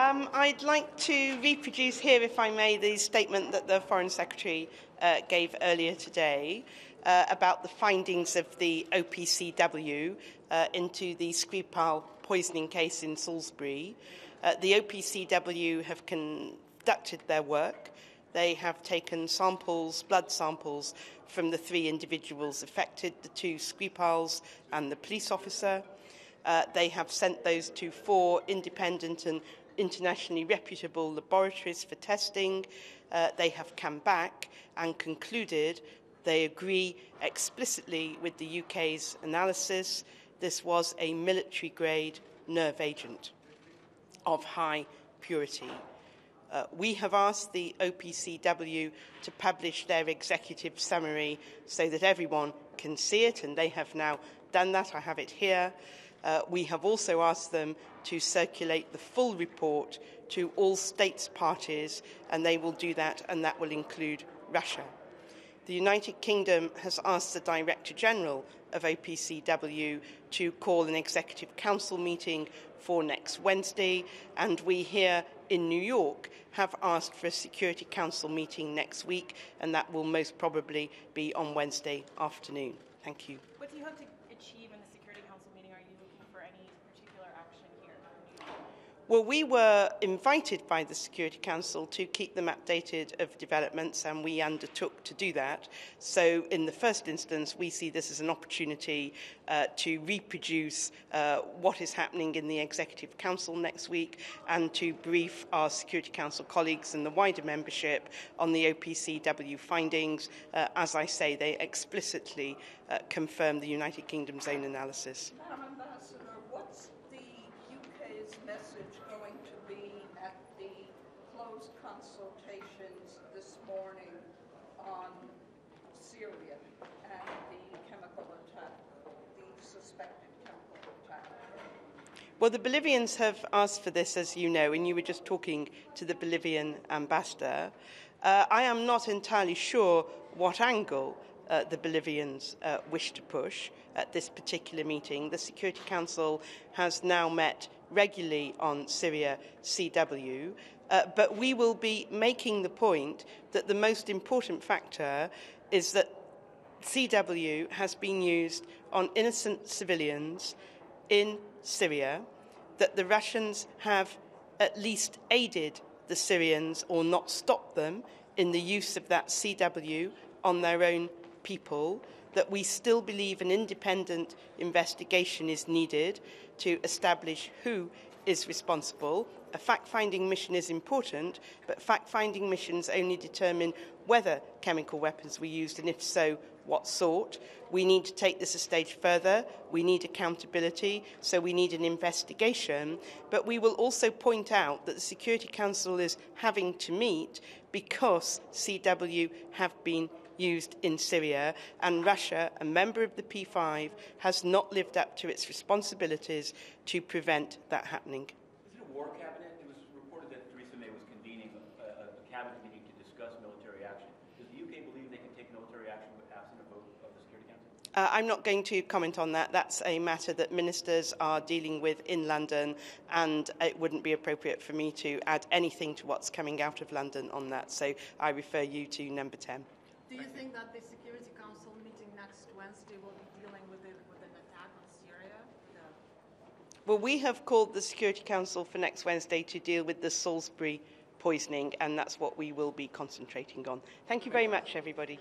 I'd like to reproduce here, if I may, the statement that the Foreign Secretary gave earlier today about the findings of the OPCW into the Skripal poisoning case in Salisbury. The OPCW have conducted their work. They have taken samples, blood samples, from the 3 individuals affected, the 2 Skripals and the police officer. They have sent those to 4 independent and internationally reputable laboratories for testing. They have come back and concluded they agree explicitly with the UK's analysis. This was a military-grade nerve agent of high purity. We have asked the OPCW to publish their executive summary so that everyone can see it, and they have now done that. I have it here. We have also asked them to circulate the full report to all states parties, and they will do that, and that will include Russia. The United Kingdom has asked the Director General of OPCW to call an Executive Council meeting for next Wednesday, and we here in New York have asked for a Security Council meeting next week, and that will most probably be on Wednesday afternoon. Thank you. What do you hope to achieve in the Security Council meeting? Are you looking for any particular action here? Well, we were invited by the Security Council to keep them updated of developments, and we undertook to do that. So in the first instance, we see this as an opportunity to reproduce what is happening in the Executive Council next week and to brief our Security Council colleagues and the wider membership on the OPCW findings. As I say, they explicitly confirm the United Kingdom's own analysis. Madam Ambassador, what's the UK's message going to be at the closed consultations this morning on Syria and the chemical attack, the suspected chemical attack? Well, the Bolivians have asked for this, as you know, and you were just talking to the Bolivian ambassador. I am not entirely sure what angle the Bolivians wish to push at this particular meeting. The Security Council has now met regularly on Syria CW, but we will be making the point that the most important factor is that CW has been used on innocent civilians in Syria, that the Russians have at least aided the Syrians or not stopped them in the use of that CW on their own people, that we still believe an independent investigation is needed to establish who is responsible. A fact-finding mission is important, but fact-finding missions only determine whether chemical weapons were used, and if so, what sort. We need to take this a stage further. We need accountability, so we need an investigation. But we will also point out that the Security Council is having to meet because CW have been used in Syria, and Russia, a member of the P5, has not lived up to its responsibilities to prevent that happening. Is it a war cabinet? It was reported that Theresa May was convening a cabinet meeting to discuss military action. Does the UK believe they can take military action absent a vote of the Security Council? I'm not going to comment on that. That's a matter that ministers are dealing with in London, and it wouldn't be appropriate for me to add anything to what's coming out of London on that. So I refer you to number 10. Do you think that the Security Council meeting next Wednesday will be dealing with an attack on Syria? Well, we have called the Security Council for next Wednesday to deal with the Salisbury poisoning, and that's what we will be concentrating on. Thank you very much, everybody.